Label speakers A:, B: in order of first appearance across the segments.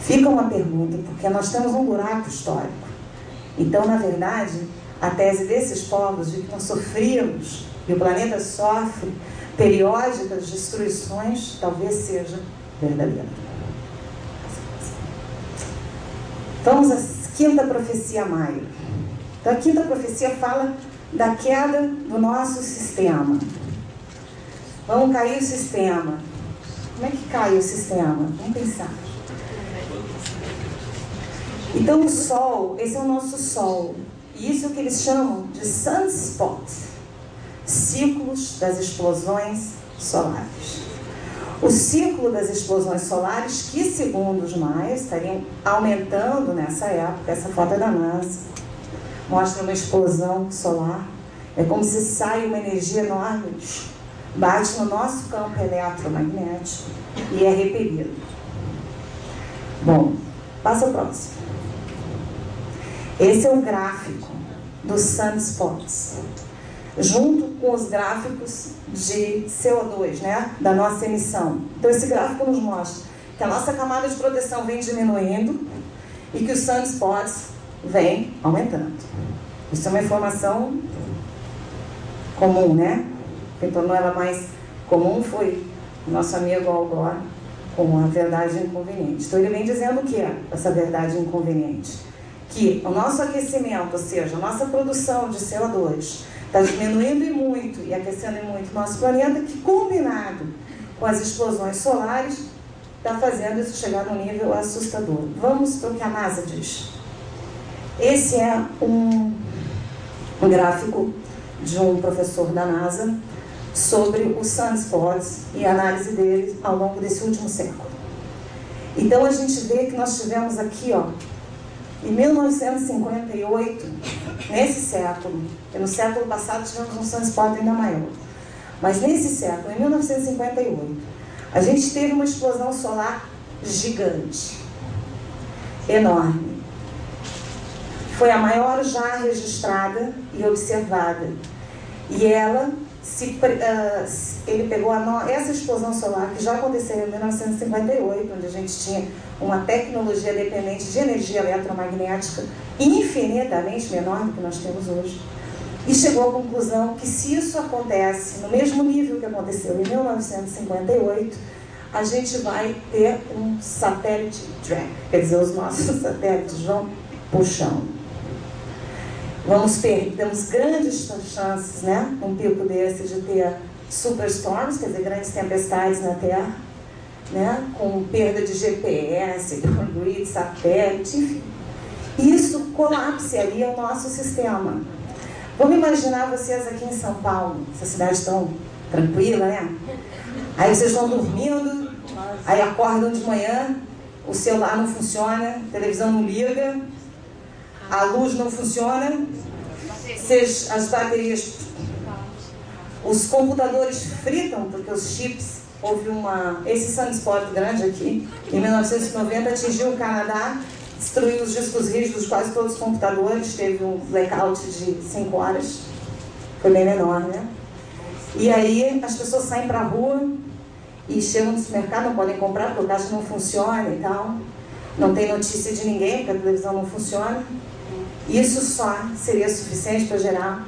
A: Fica uma pergunta, porque nós temos um buraco histórico. Então, na verdade, a tese desses povos de que nós sofríamos, e o planeta sofre periódicas destruições, talvez seja verdadeira. Vamos à quinta profecia maia. Então, a quinta profecia fala da queda do nosso sistema. Vamos cair o sistema. Como é que cai o sistema? Vamos pensar. Então, o Sol, esse é o nosso Sol. E isso é o que eles chamam de sunspot, ciclos das explosões solares. O ciclo das explosões solares, que segundo os maias estariam aumentando nessa época, essa foto é da NASA, mostra uma explosão solar, é como se sai uma energia enorme, bate no nosso campo eletromagnético e é repelido. Bom, passa o próximo. Esse é um gráfico dos sunspots, junto com os gráficos de CO2, né, da nossa emissão. Então, esse gráfico nos mostra que a nossa camada de proteção vem diminuindo e que os sunspots vêm aumentando. Isso é uma informação comum, né? Quem tornou ela mais comum foi o nosso amigo Al Gore com a verdade inconveniente. Então, ele vem dizendo o que é essa verdade inconveniente? Que o nosso aquecimento, ou seja, a nossa produção de CO2, está diminuindo e muito e aquecendo muito o nosso planeta, que combinado com as explosões solares, está fazendo isso chegar num nível assustador. Vamos para o que a NASA diz. Esse é um gráfico de um professor da NASA sobre os sunspots e a análise deles ao longo desse último século. Então, a gente vê que nós tivemos aqui, ó, em 1958, nesse século, e no século passado tivemos um sunspot ainda maior, mas nesse século, em 1958, a gente teve uma explosão solar gigante, enorme. Foi a maior já registrada e observada. E ela, ele pegou essa explosão solar, que já aconteceu em 1958, onde a gente tinha uma tecnologia dependente de energia eletromagnética infinitamente menor do que nós temos hoje, e chegou à conclusão que, se isso acontece no mesmo nível que aconteceu em 1958, a gente vai ter um satélite drag, quer dizer, os nossos satélites vão puxando. Temos grandes chances, né, um pico desse, de ter superstorms, quer dizer, grandes tempestades na Terra, né, com perda de GPS, grid, satélite, enfim. Isso colapsaria o nosso sistema. Vamos imaginar vocês aqui em São Paulo, essa cidade tão tranquila, né? Aí vocês estão dormindo, aí acordam de manhã, o celular não funciona, a televisão não liga, a luz não funciona, as baterias, os computadores fritam, porque os chips, esse sunspot grande aqui, em 1990, atingiu o Canadá, destruiu os discos rígidos, quase todos os computadores, teve um blackout de 5 horas, foi bem menor, né? E aí as pessoas saem para a rua e chegam no supermercado, não podem comprar porque o caixa não funciona e tal, não tem notícia de ninguém porque a televisão não funciona. Isso só seria suficiente para gerar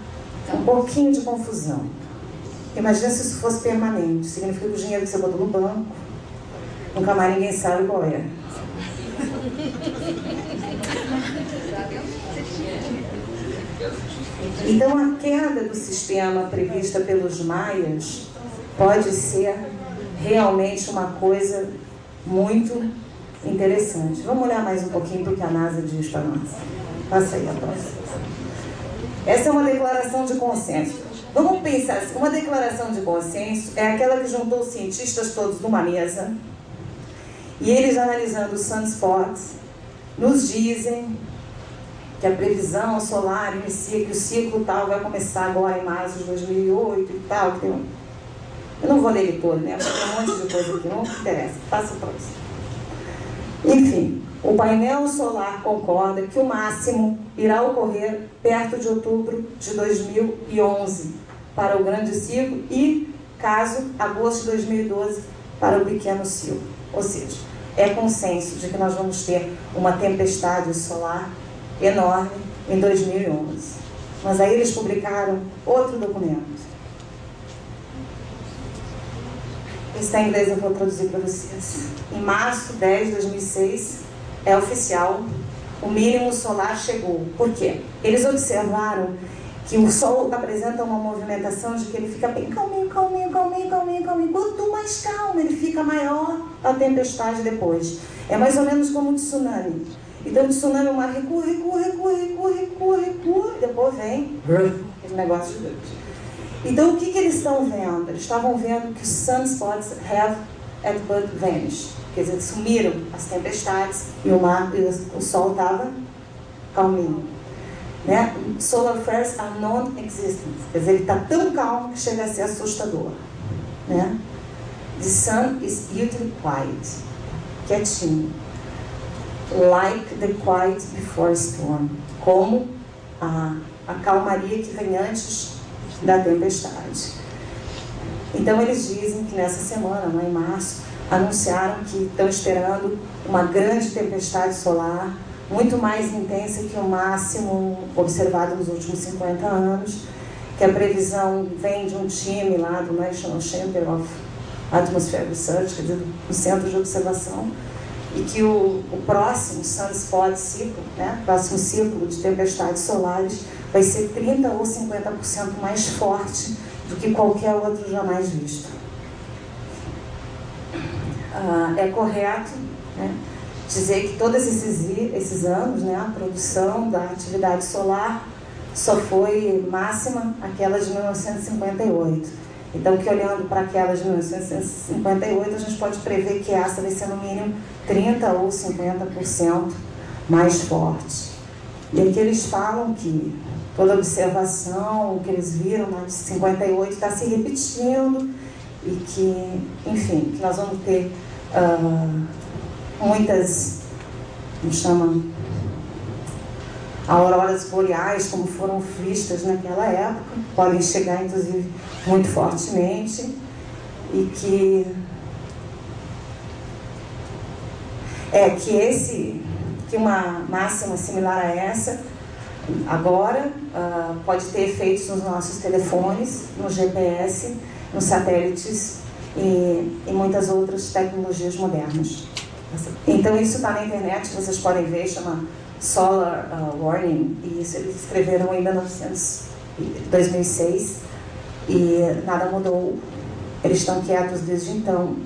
A: um pouquinho de confusão. Imagina se isso fosse permanente. Significa que o dinheiro que você botou no banco, nunca mais ninguém sabe qual é. Então, a queda do sistema prevista pelos maias pode ser realmente uma coisa muito interessante. Vamos olhar mais um pouquinho para o que a NASA diz para nós. Passa aí a próxima. Essa é uma declaração de consenso. Vamos pensar assim, uma declaração de consenso é aquela que juntou os cientistas todos numa mesa e eles, analisando os sunspots, nos dizem que a previsão solar inicia, que o ciclo tal vai começar agora em março de 2008 e tal. Eu não vou ler ele todo, né? Porque tem um monte de coisa aqui, não interessa. Passa o próximo. Enfim, o painel solar concorda que o máximo irá ocorrer perto de outubro de 2011 para o grande ciclo e, caso, agosto de 2012 para o pequeno ciclo. Ou seja, é consenso de que nós vamos ter uma tempestade solar enorme em 2011. Mas aí eles publicaram outro documento. Esse está em inglês, eu vou traduzir para vocês. Em março 10 de 2006, é oficial, o mínimo solar chegou. Por quê? Eles observaram que o Sol apresenta uma movimentação de que ele fica bem calminho, calminho, calminho, calminho, calminho. Quanto mais calmo ele fica, maior a tempestade depois. É mais ou menos como um tsunami. Então o tsunami, o mar recua, recua, recua, recua, recua, recua, e depois vem aquele negócio de Deus. Então o que eles estão vendo? Eles estavam vendo que os sunspots have at but vanished. Quer dizer, sumiram as tempestades e o Sol estava calminho. Né? Solar flares are non-existent. Quer dizer, ele está tão calmo que chega a ser assustador. Né? The sun is usually quiet, quietinho. Like the quiet before storm. Como a calmaria que vem antes da tempestade. Então eles dizem que nessa semana, lá em março, anunciaram que estão esperando uma grande tempestade solar, muito mais intensa que o máximo observado nos últimos 50 anos, que a previsão vem de um time lá do National Center of Atmospheric Research, quer dizer, do Centro de Observação, e que o próximo sunspot ciclo, né, próximo ciclo de tempestades solares, vai ser 30% ou 50% mais forte do que qualquer outro jamais visto. É correto, né, dizer que todos esses anos, né, a produção da atividade solar só foi máxima aquela de 1958. Então, que olhando para aquela de 1958, a gente pode prever que essa vai ser no mínimo 30% ou 50% mais forte. E aqui eles falam que toda observação que eles viram na de 58 está se repetindo e que, enfim, que nós vamos ter muitas, como chama, auroras boreais, como foram vistas naquela época, podem chegar, inclusive, muito fortemente, e que uma máxima similar a essa, agora, pode ter efeitos nos nossos telefones, no GPS, nos satélites e muitas outras tecnologias modernas. Então, isso está na internet, vocês podem ver, chama Solar Warning, e isso eles escreveram em 2006, e nada mudou. Eles estão quietos desde então.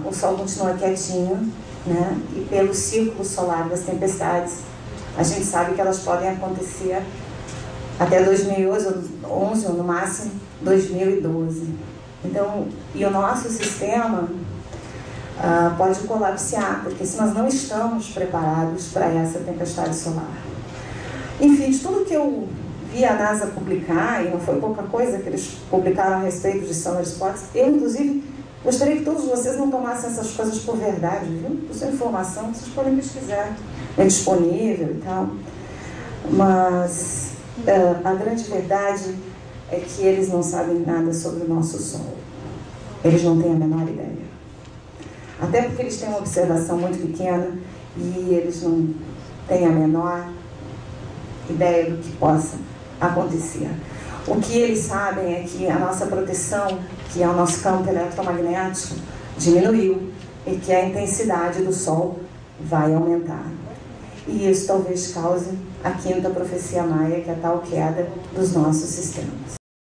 A: O Sol continua quietinho, né? E pelo círculo solar das tempestades, a gente sabe que elas podem acontecer até 2011 ou no máximo 2012. Então, e o nosso sistema pode colapsar, porque se nós não estamos preparados para essa tempestade solar. Enfim, de tudo que eu vi a NASA publicar, e não foi pouca coisa que eles publicaram a respeito de solar spots, eu, inclusive, gostaria que todos vocês não tomassem essas coisas por verdade, viu? Por sua informação, vocês podem pesquisar, é disponível e tal. Mas a grande verdade é que eles não sabem nada sobre o nosso Sol. Eles não têm a menor ideia. Até porque eles têm uma observação muito pequena e eles não têm a menor ideia do que possa acontecer. O que eles sabem é que a nossa proteção, que é o nosso campo eletromagnético, diminuiu e que a intensidade do Sol vai aumentar. E isso talvez cause a quinta profecia maia, que é a tal queda dos nossos sistemas.